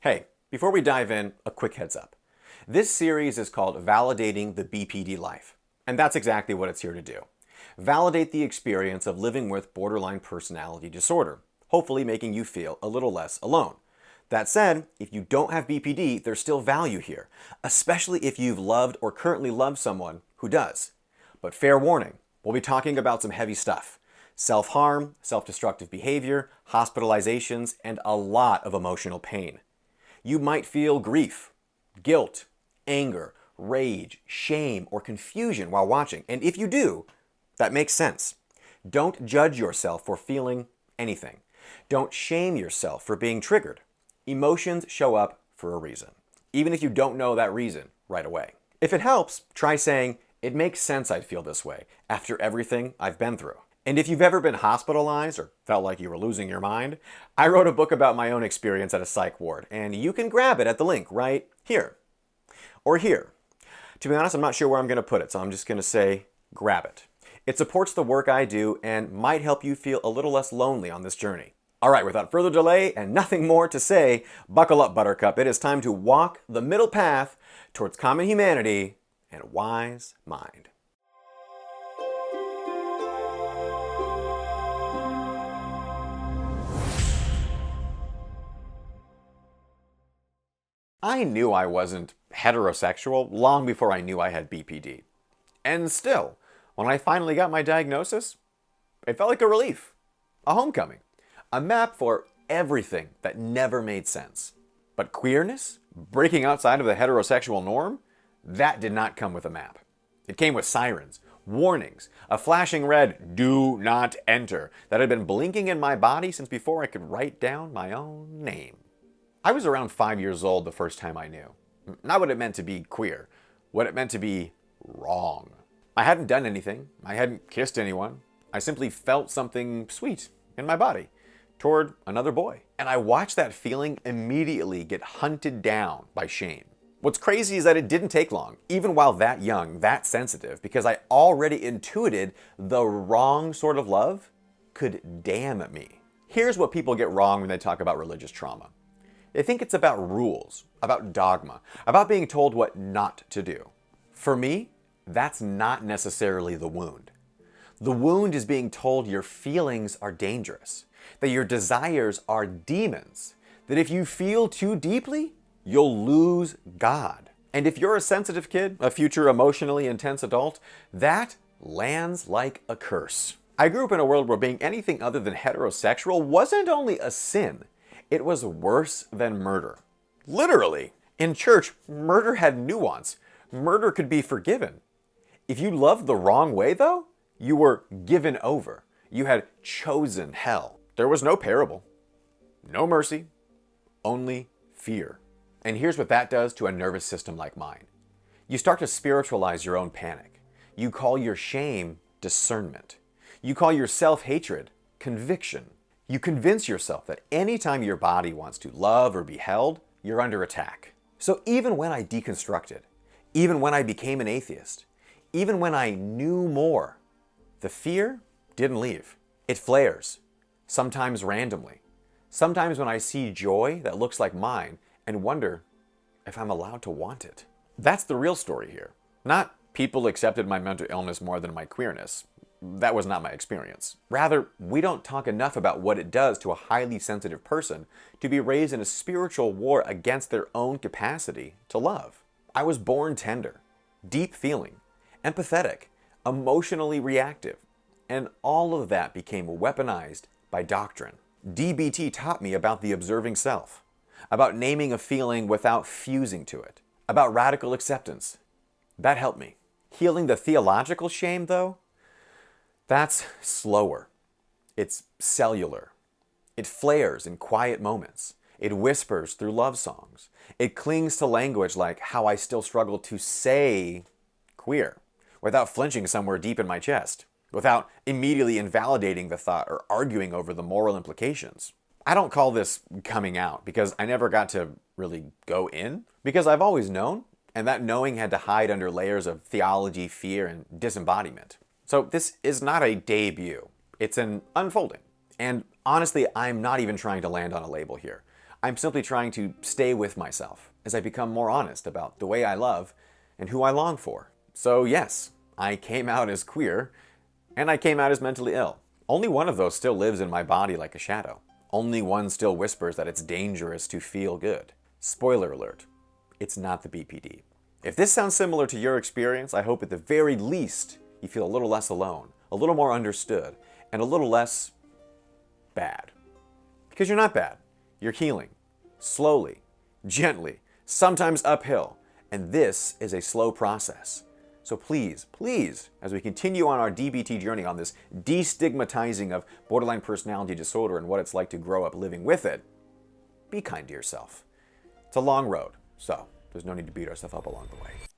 Hey, before we dive in, a quick heads up. This series is called Validating the BPD Life, and that's exactly what it's here to do. Validate the experience of living with borderline personality disorder, hopefully making you feel a little less alone. That said, if you don't have BPD, there's still value here, especially if you've loved or currently love someone who does. But fair warning, we'll be talking about some heavy stuff. Self-harm, self-destructive behavior, hospitalizations, and a lot of emotional pain. You might feel grief, guilt, anger, rage, shame, or confusion while watching. And if you do, that makes sense. Don't judge yourself for feeling anything. Don't shame yourself for being triggered. Emotions show up for a reason, even if you don't know that reason right away. If it helps, try saying, "It makes sense I'd feel this way after everything I've been through." And if you've ever been hospitalized or felt like you were losing your mind, I wrote a book about my own experience at a psych ward, and you can grab it at the link right here. Or here. To be honest, I'm not sure where I'm going to put it, so I'm just going to say grab it. It supports the work I do and might help you feel a little less lonely on this journey. All right, without further delay and nothing more to say, buckle up, Buttercup. It is time to walk the middle path towards common humanity and a wise mind. I knew I wasn't heterosexual long before I knew I had BPD. And still, when I finally got my diagnosis, it felt like a relief, a homecoming, a map for everything that never made sense. But queerness, breaking outside of the heterosexual norm, that did not come with a map. It came with sirens, warnings, a flashing red "Do not enter" that had been blinking in my body since before I could write down my own name. I was around 5 years old the first time I knew. Not what it meant to be queer, what it meant to be wrong. I hadn't done anything. I hadn't kissed anyone. I simply felt something sweet in my body toward another boy. And I watched that feeling immediately get hunted down by shame. What's crazy is that it didn't take long, even while that young, that sensitive, because I already intuited the wrong sort of love could damn me. Here's what people get wrong when they talk about religious trauma. They think it's about rules, about dogma, about being told what not to do. For me, that's not necessarily the wound. The wound is being told your feelings are dangerous, that your desires are demons, that if you feel too deeply, you'll lose God. And if you're a sensitive kid, a future emotionally intense adult, that lands like a curse. I grew up in a world where being anything other than heterosexual wasn't only a sin, it was worse than murder. Literally. In church, murder had nuance. Murder could be forgiven. If you loved the wrong way, though, you were given over. You had chosen hell. There was no parable, no mercy, only fear. And here's what that does to a nervous system like mine. You start to spiritualize your own panic. You call your shame discernment. You call your self-hatred conviction. You convince yourself that anytime your body wants to love or be held, you're under attack. So even when I deconstructed, even when I became an atheist, even when I knew more, the fear didn't leave. It flares, sometimes randomly. Sometimes when I see joy that looks like mine and wonder if I'm allowed to want it. That's the real story here. Not people accepted my mental illness more than my queerness. That was not my experience. Rather, we don't talk enough about what it does to a highly sensitive person to be raised in a spiritual war against their own capacity to love. I was born tender, deep feeling, empathetic, emotionally reactive, and all of that became weaponized by doctrine. DBT taught me about the observing self, about naming a feeling without fusing to it, about radical acceptance. That helped me. Healing the theological shame, though, that's slower. It's cellular. It flares in quiet moments. It whispers through love songs. It clings to language like how I still struggle to say queer without flinching somewhere deep in my chest, without immediately invalidating the thought or arguing over the moral implications. I don't call this coming out because I never got to really go in, because I've always known, and that knowing had to hide under layers of theology, fear, and disembodiment. So this is not a debut, it's an unfolding. And honestly, I'm not even trying to land on a label here. I'm simply trying to stay with myself as I become more honest about the way I love and who I long for. So yes, I came out as queer, and I came out as mentally ill. Only one of those still lives in my body like a shadow. Only one still whispers that it's dangerous to feel good. Spoiler alert, it's not the BPD. If this sounds similar to your experience, I hope at the very least you feel a little less alone, a little more understood, and a little less bad. Because you're not bad. You're healing. Slowly, gently, sometimes uphill. And this is a slow process. So please, please, as we continue on our DBT journey on this destigmatizing of borderline personality disorder and what it's like to grow up living with it, be kind to yourself. It's a long road, so there's no need to beat ourselves up along the way.